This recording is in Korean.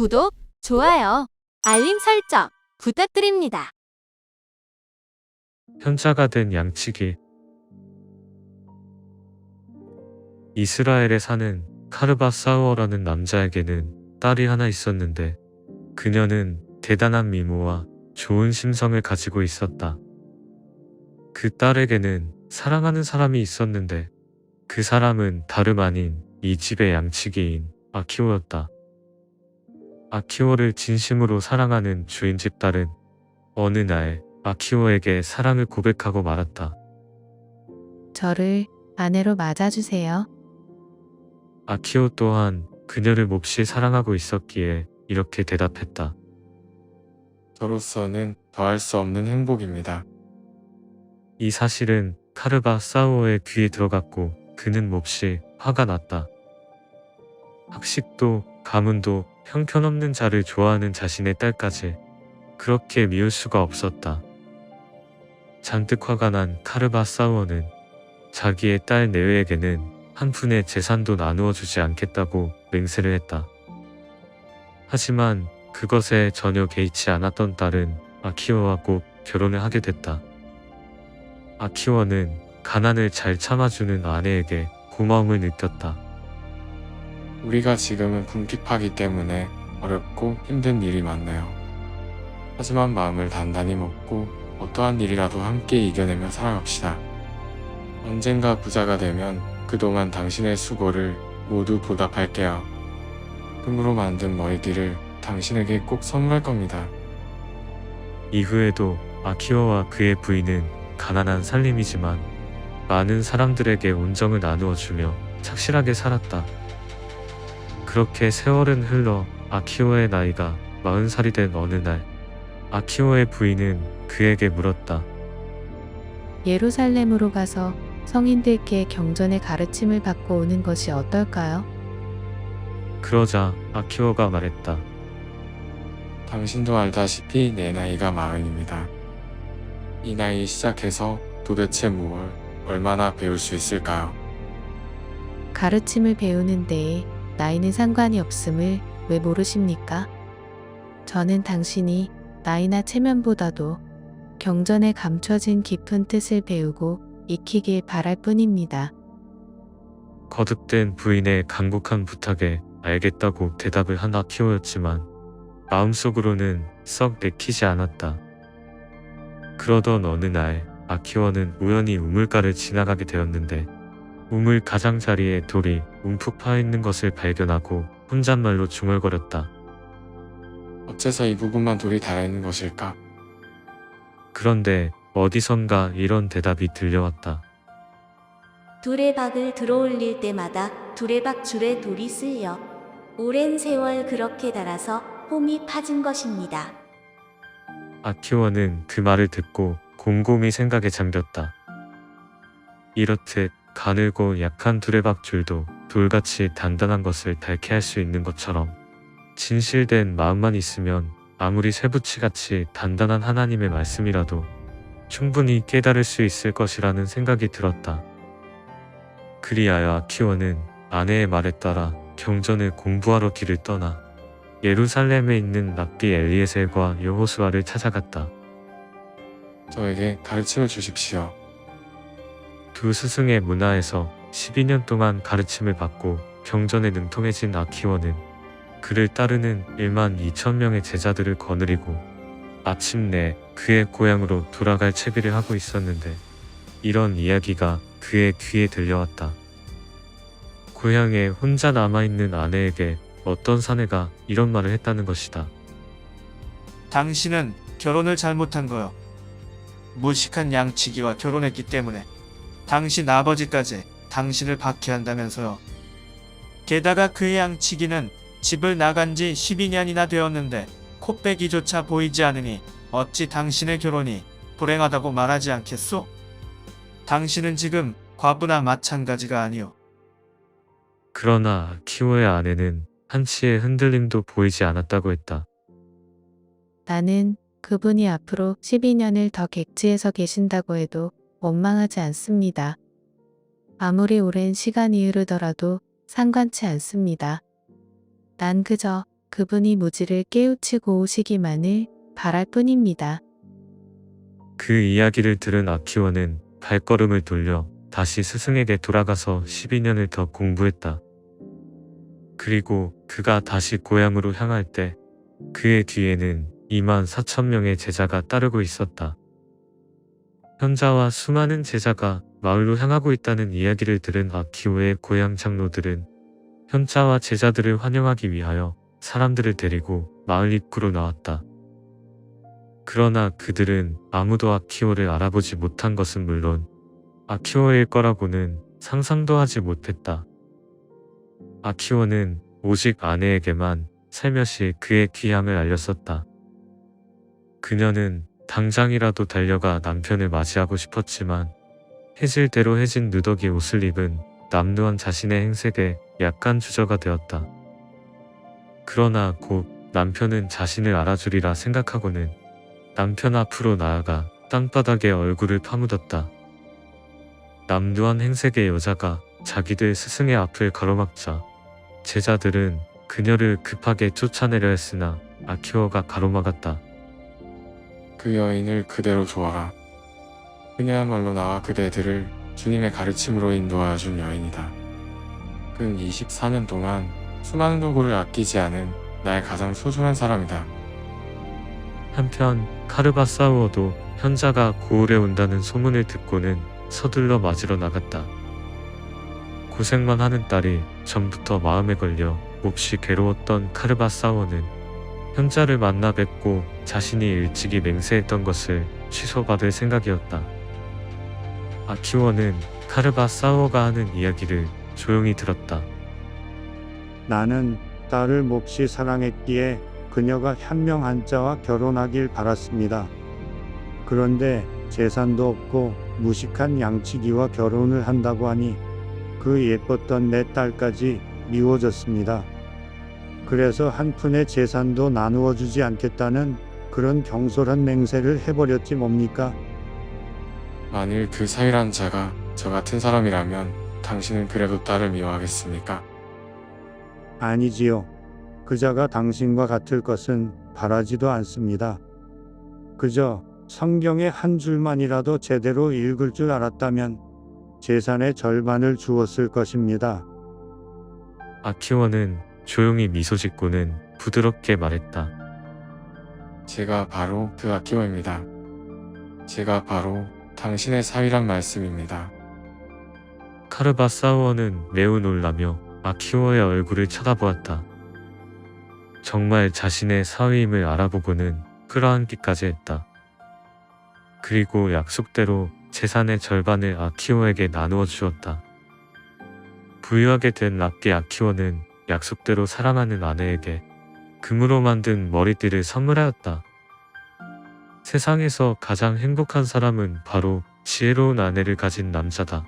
구독, 좋아요, 알림 설정 부탁드립니다. 현자가 된 양치기. 이스라엘에 사는 카르바 사우어라는 남자에게는 딸이 하나 있었는데 그녀는 대단한 미모와 좋은 심성을 가지고 있었다. 그 딸에게는 사랑하는 사람이 있었는데 그 사람은 다름 아닌 이 집의 양치기인 아키오였다. 아키오를 진심으로 사랑하는 주인집 딸은 어느 날 아키오에게 사랑을 고백하고 말았다. 저를 아내로 맞아주세요. 아키오 또한 그녀를 몹시 사랑하고 있었기에 이렇게 대답했다. 저로서는 더할 수 없는 행복입니다. 이 사실은 카르바 사우어의 귀에 들어갔고 그는 몹시 화가 났다. 학식도 가문도 형편없는 자를 좋아하는 자신의 딸까지 그렇게 미울 수가 없었다. 잔뜩 화가 난 카르바 사우어는 자기의 딸 네외에게는 한 푼의 재산도 나누어 주지 않겠다고 맹세를 했다. 하지만 그것에 전혀 개의치 않았던 딸은 아키오와 꼭 결혼을 하게 됐다. 아키오는 가난을 잘 참아주는 아내에게 고마움을 느꼈다. 우리가 지금은 궁핍하기 때문에 어렵고 힘든 일이 많네요. 하지만 마음을 단단히 먹고 어떠한 일이라도 함께 이겨내며 살아갑시다. 언젠가 부자가 되면 그동안 당신의 수고를 모두 보답할게요. 금으로 만든 머리띠를 당신에게 꼭 선물할 겁니다. 이후에도 아키오와 그의 부인은 가난한 살림이지만 많은 사람들에게 온정을 나누어 주며 착실하게 살았다. 그렇게 세월은 흘러 아키오의 나이가 40살이 된 어느 날 아키오의 부인은 그에게 물었다. 예루살렘으로 가서 성인들께 경전의 가르침을 받고 오는 것이 어떨까요? 그러자 아키오가 말했다. 당신도 알다시피 내 나이가 40입니다. 이 나이 시작해서 도대체 얼마나 배울 수 있을까요? 가르침을 배우는 데에 나이는 상관이 없음을 왜 모르십니까? 저는 당신이 나이나 체면보다도 경전에 감춰진 깊은 뜻을 배우고 익히길 바랄 뿐입니다. 거듭된 부인의 간곡한 부탁에 알겠다고 대답을 한 아키오였지만 마음속으로는 썩 내키지 않았다. 그러던 어느 날 아키오는 우연히 우물가를 지나가게 되었는데 우물 가장자리에 돌이 움푹 파있는 것을 발견하고 혼잣말로 중얼거렸다. 어째서 이 부분만 돌이 닳아있는 것일까? 그런데 어디선가 이런 대답이 들려왔다. 두레박을 들어올릴 때마다 두레박 줄에 돌이 쓸려 오랜 세월 그렇게 닳아서 홈이 파진 것입니다. 아키오는 그 말을 듣고 곰곰이 생각에 잠겼다. 이렇듯 가늘고 약한 두레박 줄도 돌같이 단단한 것을 닳게 할 수 있는 것처럼 진실된 마음만 있으면 아무리 쇠붙이같이 단단한 하나님의 말씀이라도 충분히 깨달을 수 있을 것이라는 생각이 들었다. 그리하여 아키오는 아내의 말에 따라 경전을 공부하러 길을 떠나 예루살렘에 있는 랍비 엘리에셀과 여호수아를 찾아갔다. 저에게 가르침을 주십시오. 두 스승의 문하에서 12년 동안 가르침을 받고 경전에 능통해진 아키오는 그를 따르는 12,000명의 제자들을 거느리고 마침내 그의 고향으로 돌아갈 채비를 하고 있었는데 이런 이야기가 그의 귀에 들려왔다. 고향에 혼자 남아있는 아내에게 어떤 사내가 이런 말을 했다는 것이다. 당신은 결혼을 잘못한 거요. 무식한 양치기와 결혼했기 때문에 당신 아버지까지 당신을 박해한다면서요. 게다가 그의 양치기는 집을 나간 지 12년이나 되었는데 코빼기조차 보이지 않으니 어찌 당신의 결혼이 불행하다고 말하지 않겠소? 당신은 지금 과부나 마찬가지가 아니오. 그러나 아키오의 아내는 한치의 흔들림도 보이지 않았다고 했다. 나는 그분이 앞으로 12년을 더 객지에서 계신다고 해도 원망하지 않습니다. 아무리 오랜 시간이 흐르더라도 상관치 않습니다. 난 그저 그분이 무지를 깨우치고 오시기만을 바랄 뿐입니다. 그 이야기를 들은 아키오는 발걸음을 돌려 다시 스승에게 돌아가서 12년을 더 공부했다. 그리고 그가 다시 고향으로 향할 때 그의 뒤에는 24,000명의 제자가 따르고 있었다. 현자와 수많은 제자가 마을로 향하고 있다는 이야기를 들은 아키오의 고향 장로들은 현자와 제자들을 환영하기 위하여 사람들을 데리고 마을 입구로 나왔다. 그러나 그들은 아무도 아키오를 알아보지 못한 것은 물론 아키오일 거라고는 상상도 하지 못했다. 아키오는 오직 아내에게만 살며시 그의 귀향을 알렸었다. 그녀는 당장이라도 달려가 남편을 맞이하고 싶었지만 해질 대로 해진 누더기 옷을 입은 남루한 자신의 행색에 약간 주저가 되었다. 그러나 곧 남편은 자신을 알아주리라 생각하고는 남편 앞으로 나아가 땅바닥에 얼굴을 파묻었다. 남루한 행색의 여자가 자기들 스승의 앞을 가로막자 제자들은 그녀를 급하게 쫓아내려 했으나 아키오가 가로막았다. 그 여인을 그대로 두어라. 그녀야말로 나와 그대들을 주님의 가르침으로 인도하여 준 여인이다. 근 24년 동안 수많은 도구를 아끼지 않은 나의 가장 소중한 사람이다. 한편 카르바사우어도 현자가 고을에 온다는 소문을 듣고는 서둘러 맞으러 나갔다. 고생만 하는 딸이 전부터 마음에 걸려 몹시 괴로웠던 카르바사우어는 현자를 만나 뵙고 자신이 일찍이 맹세했던 것을 취소받을 생각이었다. 아키오는 카르바사우어가 하는 이야기를 조용히 들었다. 나는 딸을 몹시 사랑했기에 그녀가 현명한 자와 결혼하길 바랐습니다. 그런데 재산도 없고 무식한 양치기와 결혼을 한다고 하니 그 예뻤던 내 딸까지 미워졌습니다. 그래서 한 푼의 재산도 나누어 주지 않겠다는 그런 경솔한 맹세를 해버렸지 뭡니까? 만일 그 사위란 자가 저 같은 사람이라면 당신은 그래도 딸을 미워하겠습니까? 아니지요. 그자가 당신과 같을 것은 바라지도 않습니다. 그저 성경의 한 줄만이라도 제대로 읽을 줄 알았다면 재산의 절반을 주었을 것입니다. 아키오는 조용히 미소 짓고는 부드럽게 말했다. 제가 바로 그 아키오입니다. 제가 바로 당신의 사위란 말씀입니다. 카르바사우어는 매우 놀라며 아키오의 얼굴을 쳐다보았다. 정말 자신의 사위임을 알아보고는 끌어안기까지 했다. 그리고 약속대로 재산의 절반을 아키오에게 나누어 주었다. 부유하게 된 랍게 아키오는 약속대로 사랑하는 아내에게 금으로 만든 머리띠를 선물하였다. 세상에서 가장 행복한 사람은 바로 지혜로운 아내를 가진 남자다.